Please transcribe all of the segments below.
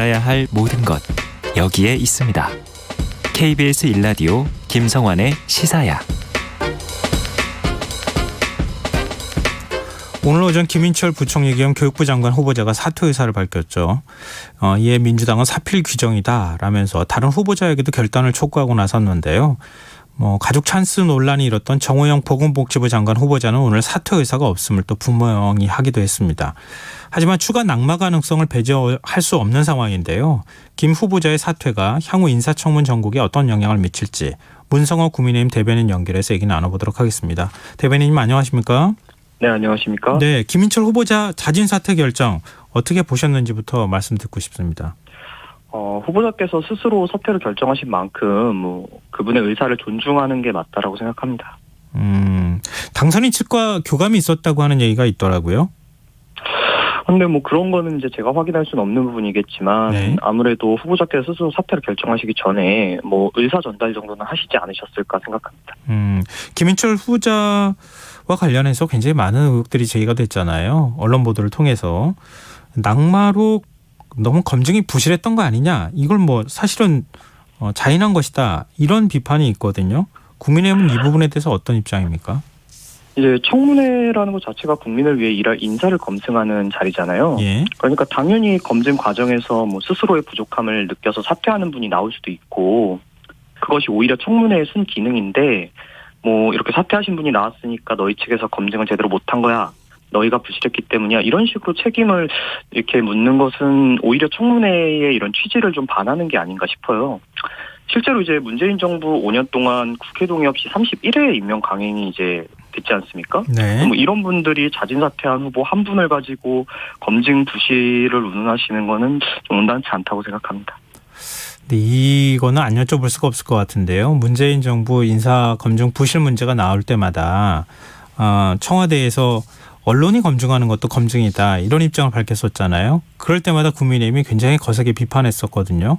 알아야 할 모든 것 여기에 있습니다. KBS 1라디오 김성환의 시사야. 오늘 오전 김인철 부총리 겸 교육부 장관 후보자가 사퇴 의사를 밝혔죠. 이에 민주당은 사필 규정이다라면서 다른 후보자에게도 결단을 촉구하고 나섰는데요. 가족 찬스 논란이 일었던 정호영 보건복지부 장관 후보자는 오늘 사퇴 의사가 없음을 또 분명히 하기도 했습니다. 하지만 추가 낙마 가능성을 배제할 수 없는 상황인데요. 김 후보자의 사퇴가 향후 인사청문 전국에 어떤 영향을 미칠지 문성호 국민의힘 대변인 연결해서 얘기 나눠보도록 하겠습니다. 대변인님 안녕하십니까? 네, 안녕하십니까? 네, 김인철 후보자 자진 사퇴 결정 어떻게 보셨는지부터 말씀 듣고 싶습니다. 후보자께서 스스로 사퇴를 결정하신 만큼 그분의 의사를 존중하는 게 맞다라고 생각합니다. 당선인 측과 교감이 있었다고 하는 얘기가 있더라고요. 근데 그런 거는 이제 제가 확인할 수는 없는 부분이겠지만 네. 아무래도 후보자께서 스스로 사퇴를 결정하시기 전에 의사 전달 정도는 하시지 않으셨을까 생각합니다. 김인철 후보자와 관련해서 굉장히 많은 의혹들이 제기가 됐잖아요. 언론 보도를 통해서 낙마로 너무 검증이 부실했던 거 아니냐. 이걸 사실은 자인한 것이다. 이런 비판이 있거든요. 국민의힘은 이 부분에 대해서 어떤 입장입니까? 이제 청문회라는 것 자체가 국민을 위해 일할 인사를 검증하는 자리잖아요. 예. 그러니까 당연히 검증 과정에서 스스로의 부족함을 느껴서 사퇴하는 분이 나올 수도 있고 그것이 오히려 청문회의 순기능인데 이렇게 사퇴하신 분이 나왔으니까 너희 측에서 검증을 제대로 못한 거야. 너희가 부실했기 때문이야. 이런 식으로 책임을 이렇게 묻는 것은 오히려 청문회의 이런 취지를 좀 반하는 게 아닌가 싶어요. 실제로 이제 문재인 정부 5년 동안 국회 동의 없이 31회 임명 강행이 이제 됐지 않습니까? 네. 이런 분들이 자진 사퇴한 후보 한 분을 가지고 검증 부실을 운운하시는 거는 좀 온당치 않다고 생각합니다. 근데 이거는 안 여쭤볼 수가 없을 것 같은데요. 문재인 정부 인사 검증 부실 문제가 나올 때마다 청와대에서 언론이 검증하는 것도 검증이다. 이런 입장을 밝혔었잖아요. 그럴 때마다 국민의힘이 굉장히 거세게 비판했었거든요.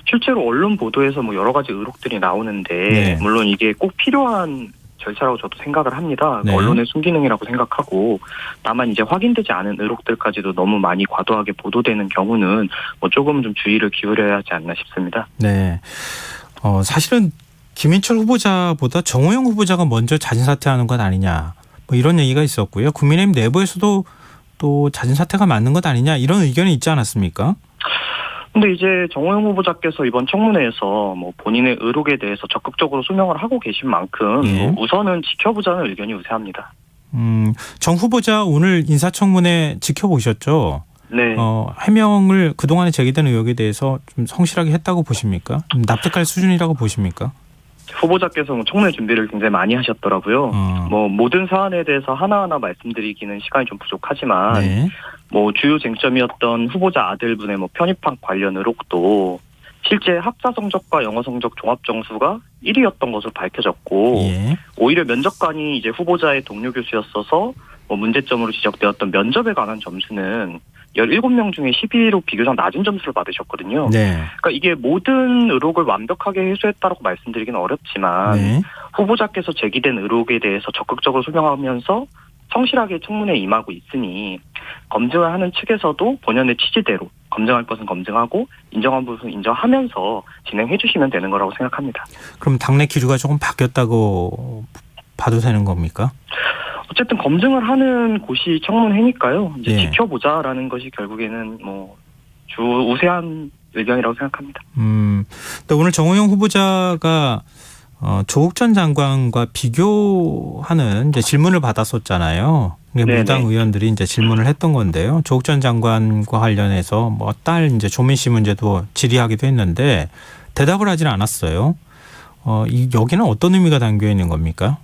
실제로 언론 보도에서 여러 가지 의혹들이 나오는데 네. 물론 이게 꼭 필요한 절차라고 저도 생각을 합니다. 네. 언론의 순기능이라고 생각하고 다만 이제 확인되지 않은 의혹들까지도 너무 많이 과도하게 보도되는 경우는 조금 좀 주의를 기울여야 하지 않나 싶습니다. 네. 사실은 김인철 후보자보다 정호영 후보자가 먼저 자진 사퇴하는 것 아니냐. 이런 얘기가 있었고요. 국민의힘 내부에서도 또 자진 사퇴가 맞는 것 아니냐. 이런 의견이 있지 않았습니까? 근데 이제 정호영 후보자께서 이번 청문회에서 본인의 의혹에 대해서 적극적으로 소명을 하고 계신 만큼 예. 우선은 지켜보자는 의견이 우세합니다. 정 후보자 오늘 인사청문회 지켜보셨죠? 네. 해명을 그동안에 제기된 의혹에 대해서 좀 성실하게 했다고 보십니까? 납득할 수준이라고 보십니까? 후보자께서 청문회 준비를 굉장히 많이 하셨더라고요. 모든 사안에 대해서 하나하나 말씀드리기는 시간이 좀 부족하지만 네. 주요 쟁점이었던 후보자 아들분의 편입학 관련 의혹도 실제 학사 성적과 영어 성적 종합 점수가 1위였던 것으로 밝혀졌고 예. 오히려 면접관이 이제 후보자의 동료 교수였어서 문제점으로 지적되었던 면접에 관한 점수는 17명 중에 12위로 비교적 낮은 점수를 받으셨거든요. 네. 그러니까 이게 모든 의혹을 완벽하게 해소했다라고 말씀드리기는 어렵지만 네. 후보자께서 제기된 의혹에 대해서 적극적으로 소명하면서 성실하게 청문회에 임하고 있으니 검증을 하는 측에서도 본연의 취지대로 검증할 것은 검증하고 인정한 부분은 인정하면서 진행해 주시면 되는 거라고 생각합니다. 그럼 당내 기류가 조금 바뀌었다고 봐도 되는 겁니까? 어쨌든 검증을 하는 곳이 청문회니까요. 이제 예. 지켜보자라는 것이 결국에는 우세한 의견이라고 생각합니다. 또 오늘 정호영 후보자가 조국 전 장관과 비교하는 이제 질문을 받았었잖아요. 민주당 의원들이 이제 질문을 했던 건데요. 조국 전 장관과 관련해서 딸 이제 조민 씨 문제도 질의하기도 했는데 대답을 하지는 않았어요. 여기는 어떤 의미가 담겨 있는 겁니까?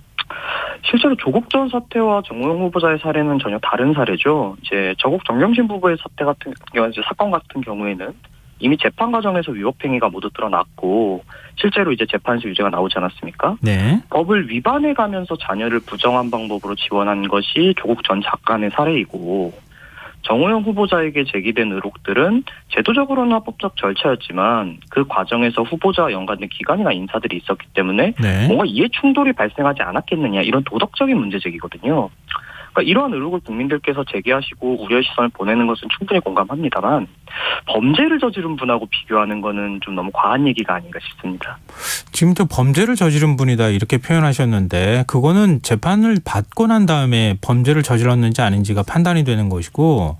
실제로 조국 전 사태와 정호영 후보자의 사례는 전혀 다른 사례죠. 이제 조국 정경심 부부의 사태 같은 경우, 사건 같은 경우에는 이미 재판 과정에서 위법행위가 모두 드러났고 실제로 이제 재판에서 유죄가 나오지 않았습니까? 네. 법을 위반해 가면서 자녀를 부정한 방법으로 지원한 것이 조국 전 장관의 사례이고 정호영 후보자에게 제기된 의혹들은 제도적으로는 합법적 절차였지만 그 과정에서 후보자와 연관된 기관이나 인사들이 있었기 때문에 네. 뭔가 이해 충돌이 발생하지 않았겠느냐 이런 도덕적인 문제 제기거든요. 그러니까 이러한 의혹을 국민들께서 제기하시고 우려의 시선을 보내는 것은 충분히 공감합니다만 범죄를 저지른 분하고 비교하는 거는 좀 너무 과한 얘기가 아닌가 싶습니다. 지금도 범죄를 저지른 분이다 이렇게 표현하셨는데 그거는 재판을 받고 난 다음에 범죄를 저질렀는지 아닌지가 판단이 되는 것이고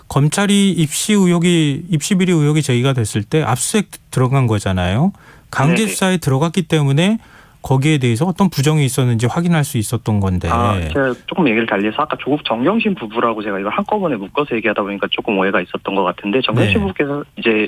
검찰이 입시 비리 의혹이 제기가 됐을 때 압수수색 들어간 거잖아요. 강제 수사에 들어갔기 때문에 거기에 대해서 어떤 부정이 있었는지 확인할 수 있었던 건데. 제가 조금 얘기를 달리해서 아까 조국 정경심 부부라고 제가 이걸 한꺼번에 묶어서 얘기하다 보니까 조금 오해가 있었던 것 같은데 정경심 부부께서 이제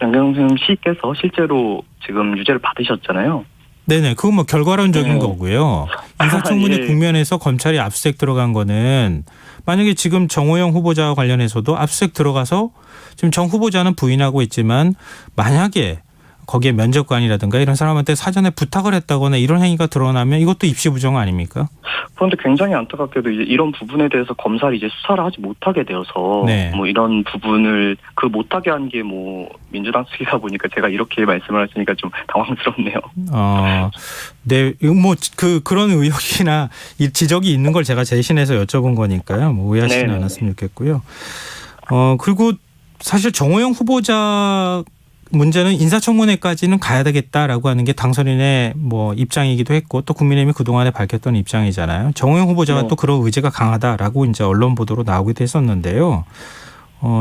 정경심 씨께서 실제로 지금 유죄를 받으셨잖아요. 네네. 그건 뭐 결과론적인 거고요. 인사청문회 예. 국면에서 검찰이 압수수색 들어간 거는 만약에 지금 정호영 후보자와 관련해서도 압수수색 들어가서 지금 정 후보자는 부인하고 있지만 만약에 거기에 면접관이라든가 이런 사람한테 사전에 부탁을 했다거나 이런 행위가 드러나면 이것도 입시 부정 아닙니까? 그런데 굉장히 안타깝게도 이제 이런 부분에 대해서 검찰이 이제 수사를 하지 못하게 되어서 네. 뭐 이런 부분을 못하게 한 게 뭐 민주당 측이다 보니까 제가 이렇게 말씀을 하시니까 좀 당황스럽네요. 네, 뭐 그런 의혹이나 이 지적이 있는 걸 제가 대신해서 여쭤본 거니까요. 뭐 오해하시지 네네. 않았으면 좋겠고요. 그리고 사실 정호영 후보자 문제는 인사청문회까지는 가야 되겠다라고 하는 게 당선인의 뭐 입장이기도 했고 또 국민의힘이 그동안에 밝혔던 입장이잖아요. 정호영 후보자가 또 그런 의지가 강하다라고 이제 언론 보도로 나오기도 했었는데요.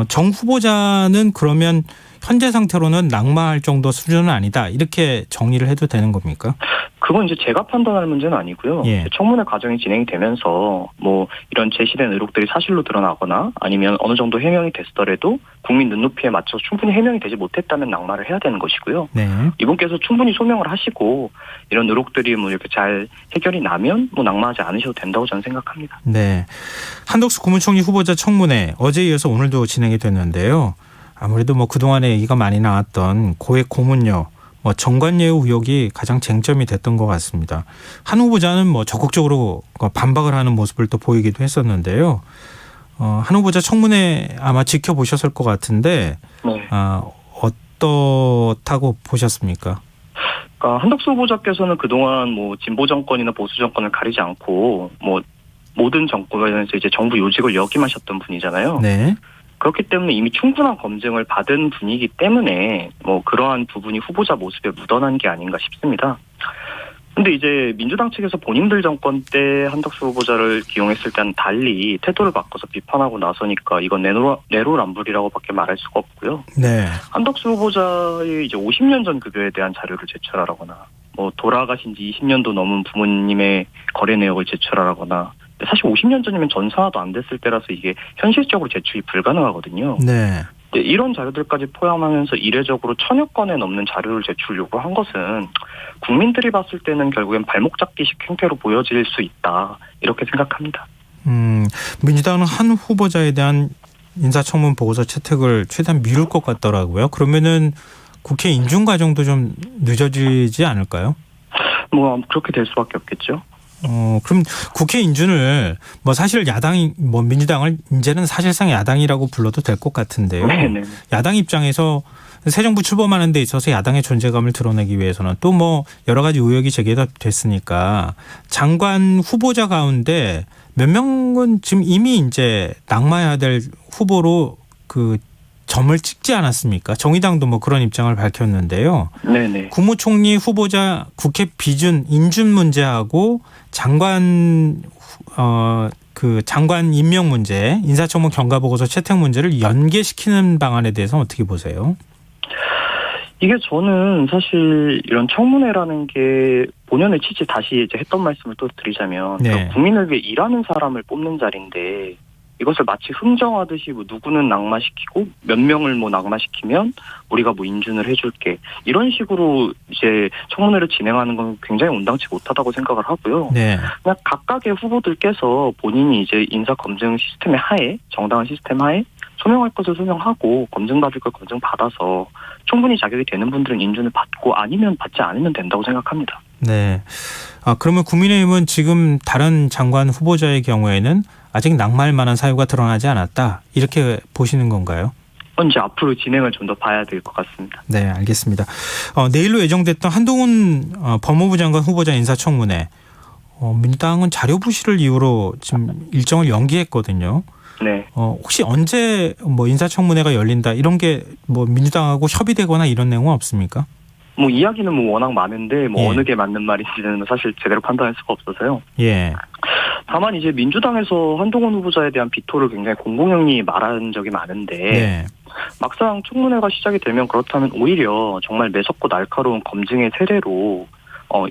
정 후보자는 그러면 현재 상태로는 낙마할 정도 수준은 아니다. 이렇게 정리를 해도 되는 겁니까? 그건 이제 제가 판단할 문제는 아니고요. 예. 청문회 과정이 진행이 되면서 뭐 이런 제시된 의혹들이 사실로 드러나거나 아니면 어느 정도 해명이 됐더라도 국민 눈높이에 맞춰서 충분히 해명이 되지 못했다면 낙마를 해야 되는 것이고요. 네. 이분께서 충분히 소명을 하시고 이런 의혹들이 뭐 이렇게 잘 해결이 나면 뭐 낙마하지 않으셔도 된다고 저는 생각합니다. 네. 한덕수 국무총리 후보자 청문회 어제에 이어서 오늘도 진행이 됐는데요. 아무래도 뭐 그동안에 얘기가 많이 나왔던 고액 고문료, 뭐 정관예우 의혹이 가장 쟁점이 됐던 것 같습니다. 한 후보자는 뭐 적극적으로 반박을 하는 모습을 또 보이기도 했었는데요. 한 후보자 청문회 아마 지켜보셨을 것 같은데 네. 어떻다고 보셨습니까? 한덕수 후보자께서는 그동안 뭐 진보 정권이나 보수 정권을 가리지 않고 뭐 모든 정권에서 이제 정부 요직을 역임하셨던 분이잖아요. 네. 그렇기 때문에 이미 충분한 검증을 받은 분이기 때문에 뭐 그러한 부분이 후보자 모습에 묻어난 게 아닌가 싶습니다. 근데 이제 민주당 측에서 본인들 정권 때 한덕수 후보자를 기용했을 때는 달리 태도를 바꿔서 비판하고 나서니까 이건 내로남불이라고밖에 말할 수가 없고요. 네. 한덕수 후보자의 이제 50년 전 급여에 대한 자료를 제출하라거나 뭐 돌아가신 지 20년도 넘은 부모님의 거래 내역을 제출하라거나 사실 50년 전이면 전사 하나도 안 됐을 때라서 이게 현실적으로 제출이 불가능하거든요. 네. 이런 자료들까지 포함하면서 이례적으로 1000여 건에 넘는 자료를 제출 요구한 것은 국민들이 봤을 때는 결국엔 발목 잡기식 행태로 보여질 수 있다. 이렇게 생각합니다. 민주당은 한 후보자에 대한 인사청문 보고서 채택을 최대한 미룰 것 같더라고요. 그러면은 국회 인준 과정도 좀 늦어지지 않을까요? 뭐 그렇게 될 수밖에 없겠죠. 그럼 국회 인준을 뭐 사실 뭐 민주당을 이제는 사실상 야당이라고 불러도 될 것 같은데요. 네네. 야당 입장에서 새 정부 출범하는 데 있어서 야당의 존재감을 드러내기 위해서는 또 뭐 여러 가지 의혹이 제기가 됐으니까 장관 후보자 가운데 몇 명은 지금 이미 이제 낙마해야 될 후보로 그 점을 찍지 않았습니까? 정의당도 뭐 그런 입장을 밝혔는데요. 네네. 국무총리 후보자 국회 비준 인준 문제하고 장관 장관 임명 문제, 인사청문 경과보고서 채택 문제를 연계시키는 방안에 대해서 어떻게 보세요? 이게 저는 사실 이런 청문회라는 게 본연의 취지 다시 이제 했던 말씀을 또 드리자면 네. 국민을 위해 일하는 사람을 뽑는 자리인데 이것을 마치 흥정하듯이 뭐 누구는 낙마시키고 몇 명을 뭐 낙마시키면 우리가 뭐 인준을 해줄게 이런 식으로 이제 청문회를 진행하는 건 굉장히 온당치 못하다고 생각을 하고요. 네. 그냥 각각의 후보들께서 본인이 이제 인사 검증 시스템의 하에 정당한 시스템 하에 소명할 것을 소명하고 검증받을 걸 검증받아서 충분히 자격이 되는 분들은 인준을 받고 아니면 받지 않으면 된다고 생각합니다. 네. 그러면 국민의힘은 지금 다른 장관 후보자의 경우에는 아직 낙마할 만한 사유가 드러나지 않았다. 이렇게 보시는 건가요? 이제 앞으로 진행을 좀 더 봐야 될 것 같습니다. 네, 알겠습니다. 내일로 예정됐던 한동훈 법무부 장관 후보자 인사청문회. 민주당은 자료 부실을 이유로 지금 일정을 연기했거든요. 네. 혹시 언제 뭐 인사청문회가 열린다 이런 게 뭐 민주당하고 협의되거나 이런 내용은 없습니까? 뭐 이야기는 뭐 워낙 많은데 뭐 예. 어느 게 맞는 말인지는 사실 제대로 판단할 수가 없어서요. 예. 다만 이제 민주당에서 한동훈 후보자에 대한 비토를 굉장히 공공연히 말한 적이 많은데 네. 막상 청문회가 시작이 되면 그렇다면 오히려 정말 매섭고 날카로운 검증의 세례로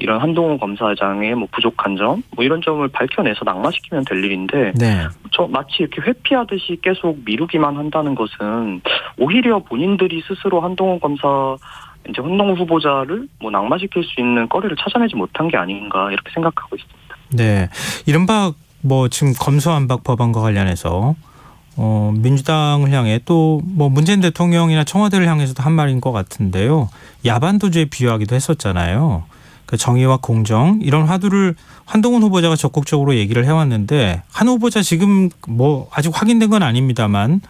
이런 한동훈 검사장의 뭐 부족한 점, 뭐 이런 점을 밝혀내서 낙마시키면 될 일인데, 네. 마치 이렇게 회피하듯이 계속 미루기만 한다는 것은 오히려 본인들이 스스로 한동훈 후보자를 뭐 낙마시킬 수 있는 거리를 찾아내지 못한 게 아닌가 이렇게 생각하고 있습니다. 네. 이른바 뭐 지금 검수완박 법안과 관련해서 민주당을 향해 또 뭐 문재인 대통령이나 청와대를 향해서도 한 말인 것 같은데요. 야반도주에 비유하기도 했었잖아요. 그 정의와 공정 이런 화두를 한동훈 후보자가 적극적으로 얘기를 해왔는데 한 후보자 지금 뭐 아직 확인된 건 아닙니다만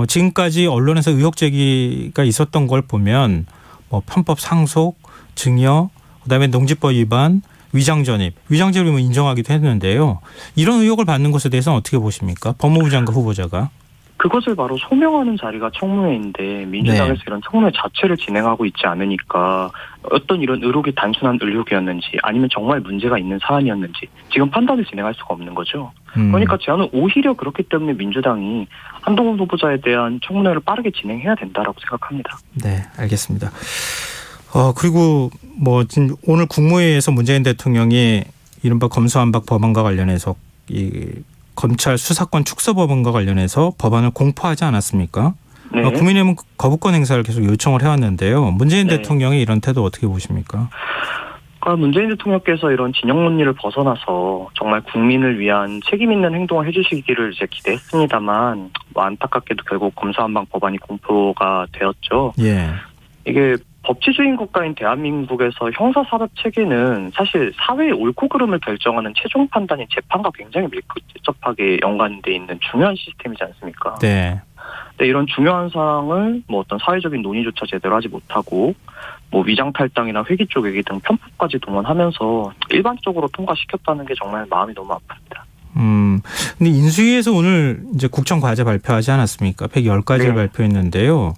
지금까지 언론에서 의혹 제기가 있었던 걸 보면 뭐 편법 상속, 증여, 그다음에 농지법 위반, 위장전입을 인정하기도 했는데요. 이런 의혹을 받는 것에 대해서는 어떻게 보십니까? 법무부 장관 후보자가. 그것을 바로 소명하는 자리가 청문회인데 민주당에서 네. 이런 청문회 자체를 진행하고 있지 않으니까 어떤 이런 의혹이 단순한 의혹이었는지 아니면 정말 문제가 있는 사안이었는지 지금 판단을 진행할 수가 없는 거죠. 그러니까 저는 오히려 그렇기 때문에 민주당이 한동훈 후보자에 대한 청문회를 빠르게 진행해야 된다라고 생각합니다. 네, 알겠습니다. 그리고 뭐 지금 오늘 국무회의에서 문재인 대통령이 이른바 검수완박 법안과 관련해서 이 검찰 수사권 축소 법안과 관련해서 법안을 공포하지 않았습니까? 네. 국민의힘은 거부권 행사를 계속 요청을 해왔는데요. 문재인 네. 대통령의 이런 태도 어떻게 보십니까? 그러니까 문재인 대통령께서 이런 진영 논리를 벗어나서 정말 국민을 위한 책임 있는 행동을 해주시기를 이제 기대했습니다만 뭐 안타깝게도 결국 검수완박 법안이 공포가 되었죠. 예. 이게 법치주의 국가인 대한민국에서 형사사법 체계는 사실 사회의 옳고 그름을 결정하는 최종 판단인 재판과 굉장히 밀접하게 연관돼 있는 중요한 시스템이지 않습니까? 네. 근데 이런 중요한 사항을 뭐 어떤 사회적인 논의조차 제대로 하지 못하고 뭐 위장탈당이나 회기 쪼개기 등 편법까지 동원하면서 일반적으로 통과시켰다는 게 정말 마음이 너무 아픕니다. 근데 인수위에서 오늘 이제 국정 과제 발표하지 않았습니까? 110가지를 네. 발표했는데요.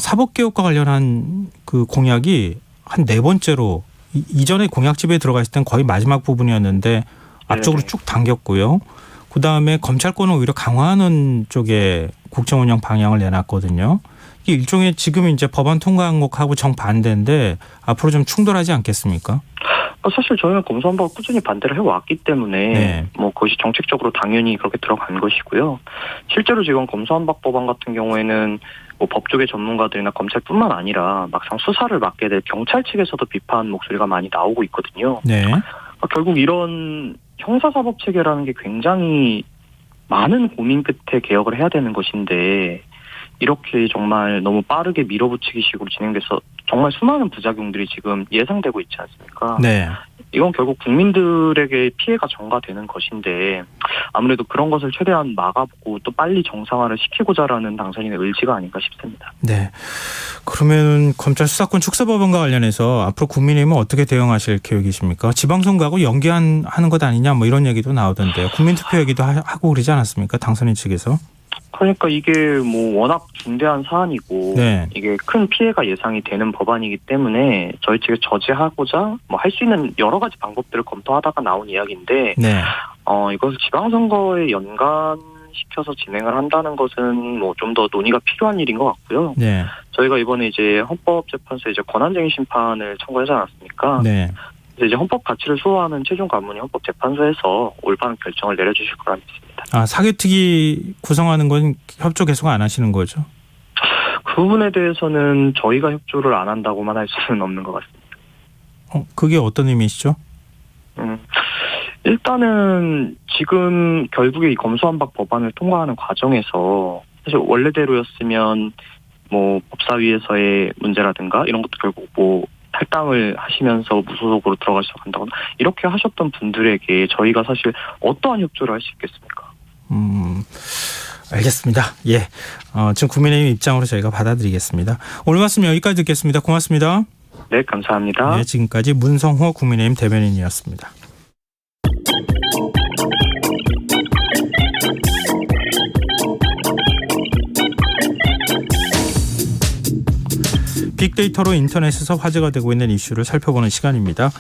사법개혁과 관련한 그 공약이 한 4번째로 이전에 공약집에 들어가 있을 땐 거의 마지막 부분이었는데 앞쪽으로 네네. 쭉 당겼고요. 그다음에 검찰권을 오히려 강화하는 쪽에 국정운영 방향을 내놨거든요. 이게 일종의 지금 이제 법안 통과 항목하고 정반대인데 앞으로 좀 충돌하지 않겠습니까? 사실 저희는 검수완박을 꾸준히 반대를 해왔기 때문에 네. 뭐 그것이 정책적으로 당연히 그렇게 들어간 것이고요. 실제로 지금 검수완박 법안 같은 경우에는 뭐 법조계 전문가들이나 검찰뿐만 아니라 막상 수사를 맡게 될 경찰 측에서도 비판 목소리가 많이 나오고 있거든요. 네. 결국 이런 형사사법 체계라는 게 굉장히 많은 고민 끝에 개혁을 해야 되는 것인데 이렇게 정말 너무 빠르게 밀어붙이기 식으로 진행돼서 정말 수많은 부작용들이 지금 예상되고 있지 않습니까? 네. 이건 결국 국민들에게 피해가 전가되는 것인데 아무래도 그런 것을 최대한 막아보고 또 빨리 정상화를 시키고자라는 당선인의 의지가 아닌가 싶습니다. 네. 그러면 검찰 수사권 축소 법안과 관련해서 앞으로 국민의힘은 어떻게 대응하실 계획이십니까? 지방선거하고 연기하는 것 아니냐 뭐 이런 얘기도 나오던데요. 국민투표 얘기도 하고 그러지 않았습니까? 당선인 측에서. 그러니까 이게 뭐 워낙 중대한 사안이고 네. 이게 큰 피해가 예상이 되는 법안이기 때문에 저희 측에 저지하고자 뭐 할 수 있는 여러 가지 방법들을 검토하다가 나온 이야기인데 네. 이것을 지방선거에 연관시켜서 진행을 한다는 것은 뭐 좀 더 논의가 필요한 일인 것 같고요. 네. 저희가 이번에 이제 헌법재판소에 이제 권한쟁의 심판을 청구하지 않았습니까? 네. 이제 헌법 가치를 수호하는 최종 관문이 헌법재판소에서 올바른 결정을 내려주실 거라 믿습니다. 사개특위 구성하는 건 협조 계속 안 하시는 거죠? 그 부분에 대해서는 저희가 협조를 안 한다고만 할 수는 없는 것 같습니다. 그게 어떤 의미시죠? 일단은 지금 결국에 이 검수완박 법안을 통과하는 과정에서 사실 원래대로였으면 뭐 법사위에서의 문제라든가 이런 것도 결국 뭐 탈당을 하시면서 무소속으로 들어가셔서 간다거나 이렇게 하셨던 분들에게 저희가 사실 어떠한 협조를 할 수 있겠습니까? 알겠습니다. 예. 지금 국민의힘 입장으로 저희가 받아들이겠습니다. 오늘 말씀 여기까지 듣겠습니다. 고맙습니다. 네, 감사합니다. 네, 지금까지 문성호 국민의힘 대변인이었습니다. 빅데이터로 인터넷에서 화제가 되고 있는 이슈를 살펴보는 시간입니다.